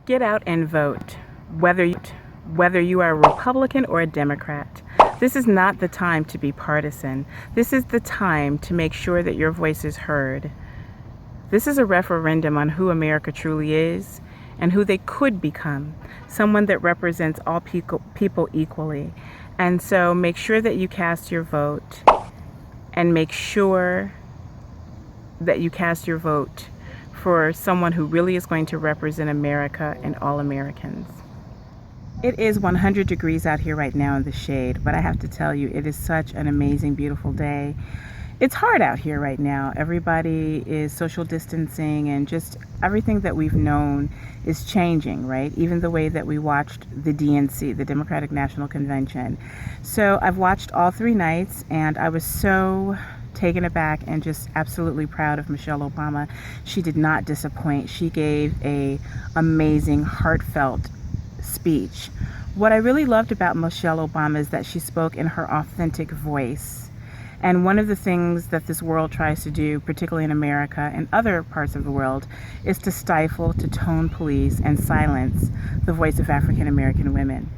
Get out and vote, whether you are a Republican or a Democrat. This is not the time to be partisan. This is the time to make sure that your voice is heard. This is a referendum on who America truly is and who they could become, someone that represents all people equally. And so make sure that you cast your vote, and make sure that you cast your vote for someone who really is going to represent America and all Americans. It is 100 degrees out here right now in the shade, but I have to tell you, it is such an amazing, beautiful day. It's hard out here right now. Everybody is social distancing, and just everything that we've known is changing, right? Even the way that we watched the DNC, the Democratic National Convention. So I've watched all 3 nights, and I was so taken aback and just absolutely proud of Michelle Obama. She did not disappoint. She gave an amazing, heartfelt speech. What I really loved about Michelle Obama is that she spoke in her authentic voice. And one of the things that this world tries to do, particularly in America and other parts of the world, is to stifle, to tone police, and silence the voice of African American women.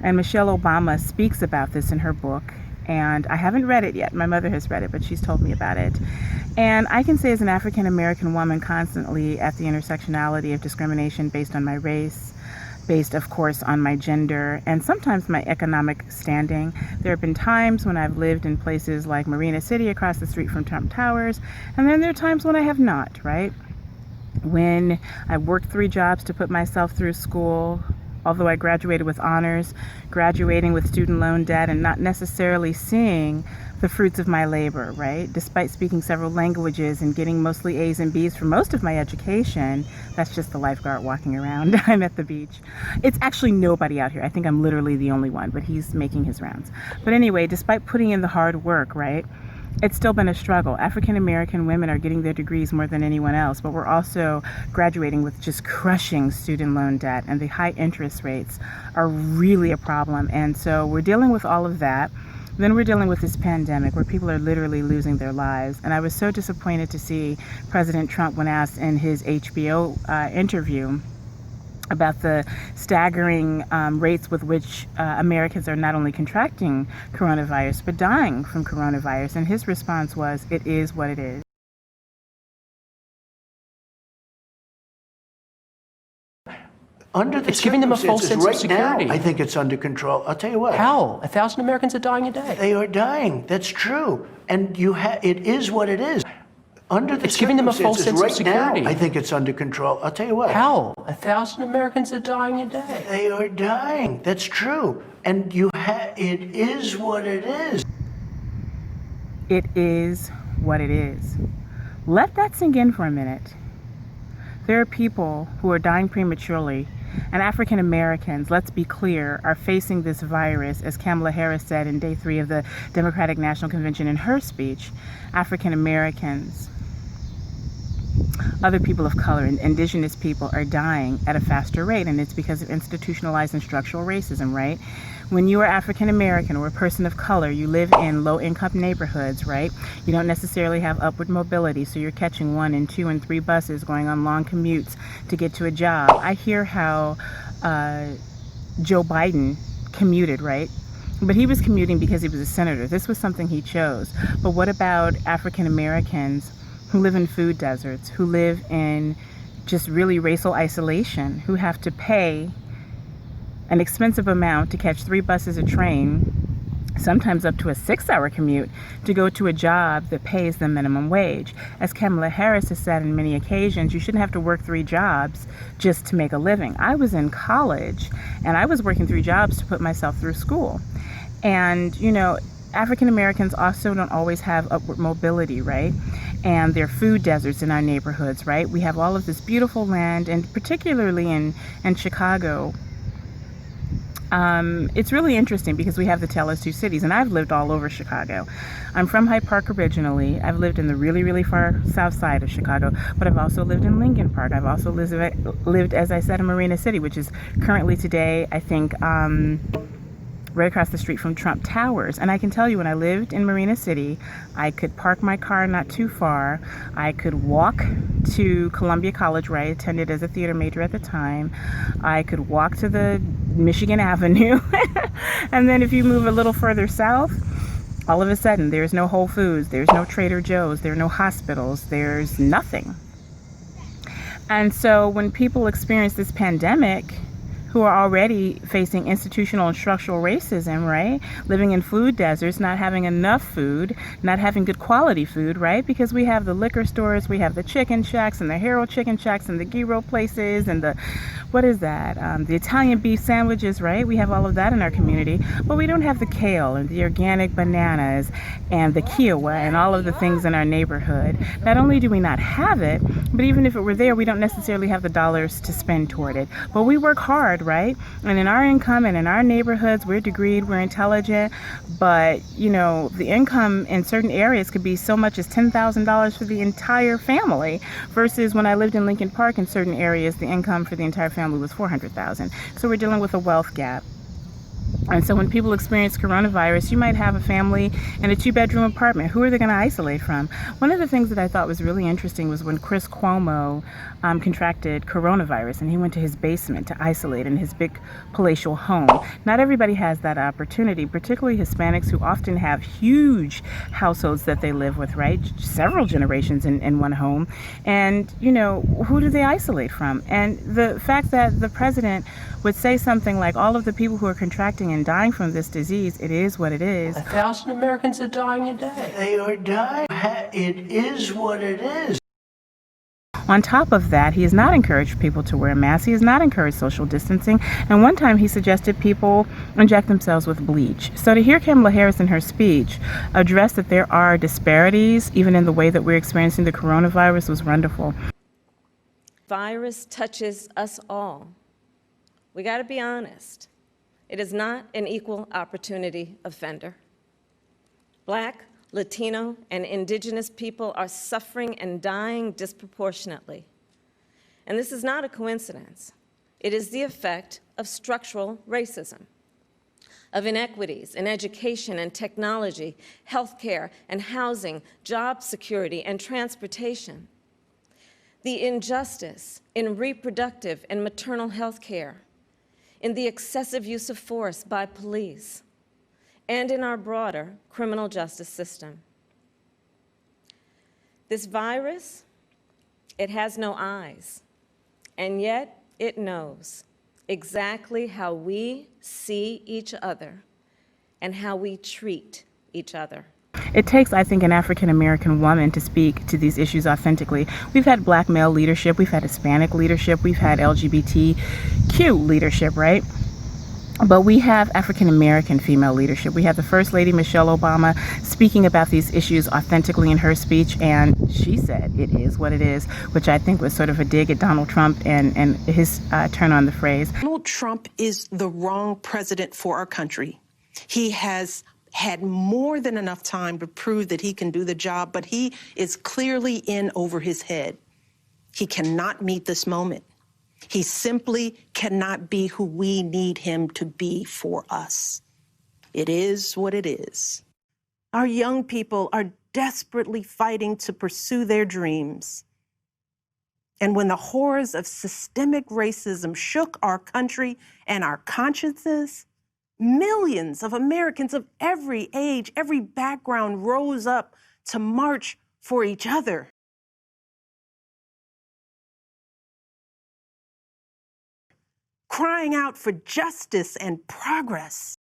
And Michelle Obama speaks about this in her book. And I haven't read it yet. My mother has read it, but she's told me about it. And I can say, as an African American woman, constantly at the intersectionality of discrimination based on my race, based, of course, on my gender, and sometimes my economic standing. There have been times when I've lived in places like Marina City across the street from Trump Towers, and then there are times when I have not, right? When I worked 3 jobs to put myself through school, although I graduated with honors, graduating with student loan debt, and not necessarily seeing the fruits of my labor, right? Despite speaking several languages and getting mostly A's and B's for most of my education. That's just the lifeguard walking around. I'm at the beach. It's actually nobody out here. I think I'm literally the only one, but he's making his rounds. But anyway, despite putting in the hard work, right? It's still been a struggle. African American women are getting their degrees more than anyone else, but we're also graduating with just crushing student loan debt, and the high interest rates are really a problem. And so we're dealing with all of that. Then we're dealing with this pandemic where people are literally losing their lives. And I was so disappointed to see President Trump, when asked in his HBO interview about the staggering rates with which Americans are not only contracting coronavirus, but dying from coronavirus. And his response was, "It is what it is." Under the It's giving them a false sense of right security. now, I think it's under control. I'll tell you what. How? 1,000 Americans are dying a day. They are dying. That's true. And it is what it is. Under the It's giving them a false sense of right security. now, I think it's under control. I'll tell you what. How? 1,000 Americans are dying a day. They are dying. That's true. And it is what it is. It is what it is. Let that sink in for a minute. There are people who are dying prematurely, and African Americans, let's be clear, are facing this virus, as Kamala Harris said in day 3 of the Democratic National Convention in her speech. African Americans, other people of color, and indigenous people are dying at a faster rate, and it's because of institutionalized and structural racism, right? When you are African American or a person of color, you live in low-income neighborhoods, right? You don't necessarily have upward mobility, so you're catching 1 and 2 and 3 buses, going on long commutes to get to a job. I hear how Joe Biden commuted, right? But he was commuting because he was a senator. This was something he chose. But what about African Americans who live in food deserts, who live in just really racial isolation, who have to pay an expensive amount to catch 3 buses a train, sometimes up to a 6-hour commute, to go to a job that pays the minimum wage? As Kamala Harris has said on many occasions, you shouldn't have to work 3 jobs just to make a living. I was in college, and I was working 3 jobs to put myself through school. And, you know, African Americans also don't always have upward mobility, right? And there are food deserts in our neighborhoods, right? We have all of this beautiful land, and particularly in Chicago, it's really interesting because we have the tale as 2 cities, and I've lived all over Chicago. I'm from Hyde Park originally. I've lived in the really, really far south side of Chicago, but I've also lived in Lincoln Park. I've also lived, as I said, in Marina City, which is currently today, I think, right across the street from Trump Towers. And I can tell you, when I lived in Marina City, I could park my car not too far. I could walk to Columbia College, where I attended as a theater major at the time. I could walk to the Michigan Avenue. And then if you move a little further south, all of a sudden there's no Whole Foods, there's no Trader Joe's, there are no hospitals, there's nothing. And so when people experience this pandemic, who are already facing institutional and structural racism, right? Living in food deserts, not having enough food, not having good quality food, right? Because we have the liquor stores, we have the chicken shacks and the Harold chicken shacks and the gyro places and the, what is that? The Italian beef sandwiches, right? We have all of that in our community, but we don't have the kale and the organic bananas and the kiowa and all of the things in our neighborhood. Not only do we not have it, but even if it were there, we don't necessarily have the dollars to spend toward it. But we work hard, right? And in our income and in our neighborhoods, we're degreed, we're intelligent, but you know, the income in certain areas could be so much as $10,000 for the entire family, versus when I lived in Lincoln Park, in certain areas, the income for the entire family was $400,000. So we're dealing with a wealth gap. And so when people experience coronavirus, you might have a family in a 2-bedroom apartment. Who are they going to isolate from? One of the things that I thought was really interesting was when Chris Cuomo contracted coronavirus and he went to his basement to isolate in his big palatial home. Not everybody has that opportunity, particularly Hispanics, who often have huge households that they live with, right? Several generations in one home. And, you know, who do they isolate from? And the fact that the president would say something like, all of the people who are contracting and dying from this disease, it is what it is. 1,000 Americans are dying a day. They are dying. It is what it is. On top of that, he has not encouraged people to wear masks. He has not encouraged social distancing. And one time he suggested people inject themselves with bleach. So to hear Kamala Harris in her speech address that there are disparities, even in the way that we're experiencing the coronavirus, was wonderful. Virus touches us all. We got to be honest. It is not an equal opportunity offender. Black, Latino, and Indigenous people are suffering and dying disproportionately. And this is not a coincidence. It is the effect of structural racism, of inequities in education and technology, healthcare and housing, job security and transportation, the injustice in reproductive and maternal health care, in the excessive use of force by police, and in our broader criminal justice system. This virus, it has no eyes, and yet it knows exactly how we see each other and how we treat each other. It takes, I think, an African-American woman to speak to these issues authentically. We've had Black male leadership, we've had Hispanic leadership, we've had LGBTQ leadership, right? But we have African-American female leadership. We have the First Lady, Michelle Obama, speaking about these issues authentically in her speech, and she said it is what it is, which I think was sort of a dig at Donald Trump and his turn on the phrase. Donald Trump is the wrong president for our country. He has had more than enough time to prove that he can do the job, but he is clearly in over his head. He cannot meet this moment. He simply cannot be who we need him to be for us. It is what it is. Our young people are desperately fighting to pursue their dreams. And when the horrors of systemic racism shook our country and our consciences, millions of Americans of every age, every background rose up to march for each other. Crying out for justice and progress.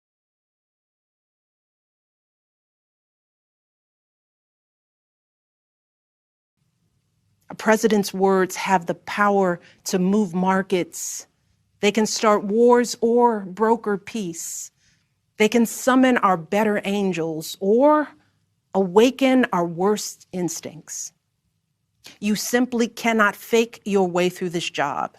A president's words have the power to move markets. They can start wars or broker peace. They can summon our better angels or awaken our worst instincts. You simply cannot fake your way through this job.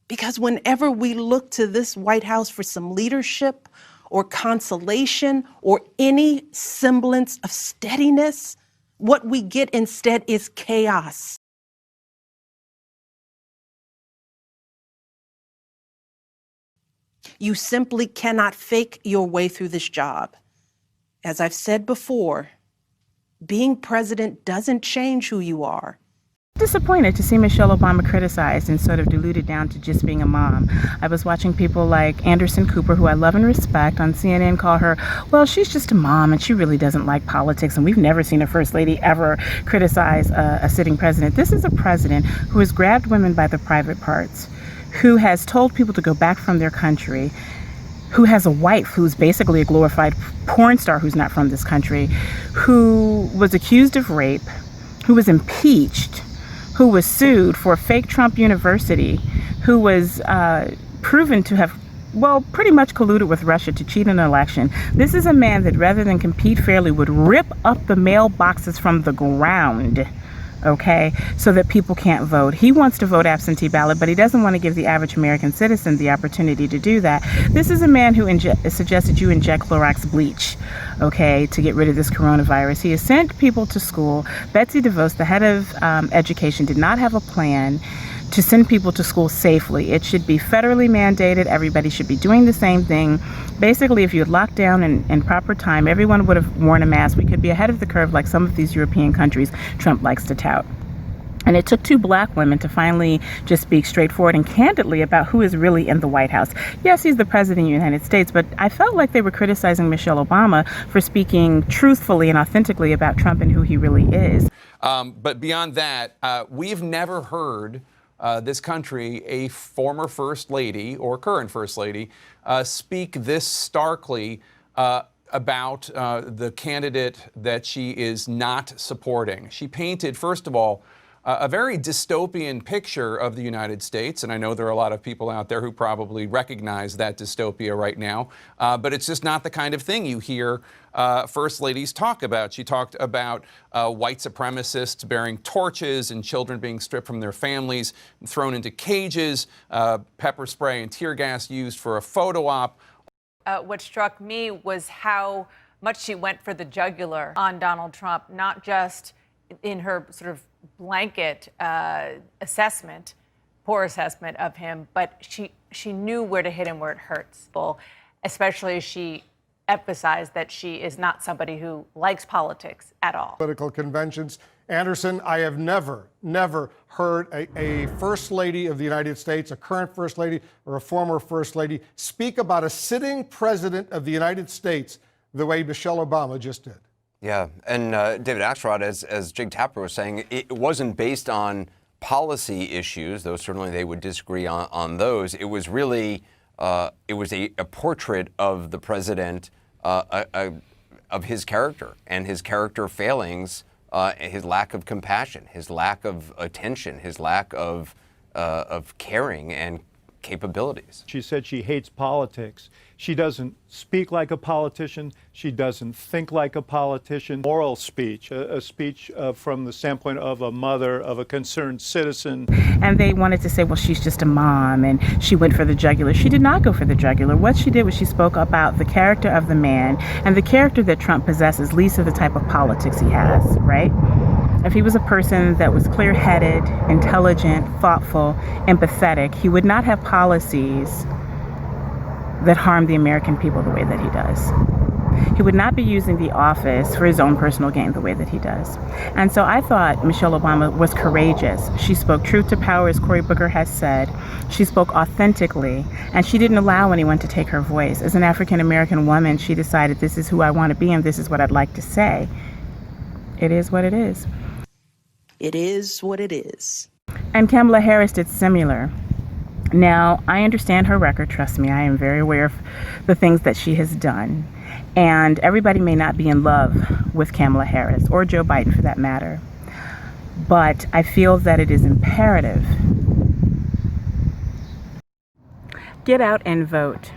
Because whenever we look to this White House for some leadership or consolation or any semblance of steadiness, what we get instead is chaos. You simply cannot fake your way through this job. As I've said before, being president doesn't change who you are. Disappointed to see Michelle Obama criticized and sort of diluted down to just being a mom. I was watching people like Anderson Cooper, who I love and respect, on CNN call her, well, she's just a mom and she really doesn't like politics, and we've never seen a first lady ever criticize a sitting president. This is a president who has grabbed women by the private parts, who has told people to go back from their country, who has a wife who's basically a glorified porn star who's not from this country, who was accused of rape, who was impeached, who was sued for fake Trump University, who was proven to have, well, pretty much colluded with Russia to cheat in an election. This is a man that, rather than compete fairly, would rip up the mailboxes from the ground, okay, so that people can't vote. He wants to vote absentee ballot, but he doesn't want to give the average American citizen the opportunity to do that. This is a man who suggested you inject Clorox bleach, okay, to get rid of this coronavirus. He has sent people to school. Betsy DeVos, the head of education, did not have a plan to send people to school safely. It should be federally mandated. Everybody should be doing the same thing. Basically, if you had locked down in proper time, everyone would have worn a mask. We could be ahead of the curve like some of these European countries Trump likes to tout. And it took two black women to finally just speak straightforward and candidly about who is really in the White House. Yes, he's the president of the United States, but I felt like they were criticizing Michelle Obama for speaking truthfully and authentically about Trump and who he really is. But beyond that, we've never heard this country, a former first lady or current first lady, speak this starkly about the candidate that she is not supporting. She painted, first of all, a very dystopian picture of the United States, and I know there are a lot of people out there who probably recognize that dystopia right now, but it's just not the kind of thing you hear first ladies talk about. She talked about white supremacists bearing torches and children being stripped from their families, thrown into cages, pepper spray and tear gas used for a photo op. What struck me was how much she went for the jugular on Donald Trump, not just in her sort of blanket assessment, poor assessment of him, but she knew where to hit him where it hurts. Especially as she emphasized that she is not somebody who likes politics at all. Political conventions. Anderson, I have never heard a first lady of the United States, a current first lady or a former first lady, speak about a sitting president of the United States the way Michelle Obama just did. Yeah, and David Axelrod, as Jig Tapper was saying, it wasn't based on policy issues, though certainly they would disagree on those. It was really, it was a portrait of the president, of his character and his character failings, his lack of compassion, his lack of attention, his lack of caring and capabilities. She said she hates politics. She doesn't speak like a politician. She doesn't think like a politician. Moral speech, a speech from the standpoint of a mother, of a concerned citizen. And they wanted to say, well, she's just a mom and she went for the jugular. She did not go for the jugular. What she did was she spoke about the character of the man, and the character that Trump possesses leads to the type of politics he has, right? If he was a person that was clear-headed, intelligent, thoughtful, empathetic, he would not have policies that harm the American people the way that he does. He would not be using the office for his own personal gain the way that he does. And so I thought Michelle Obama was courageous. She spoke truth to power, as Cory Booker has said. She spoke authentically, and she didn't allow anyone to take her voice. As an African-American woman, she decided, this is who I want to be and this is what I'd like to say. It is what it is. It is what it is. And Kamala Harris did similar. Now, I understand her record, trust me. I am very aware of the things that she has done. And everybody may not be in love with Kamala Harris, or Joe Biden for that matter. But I feel that it is imperative. Get out and vote.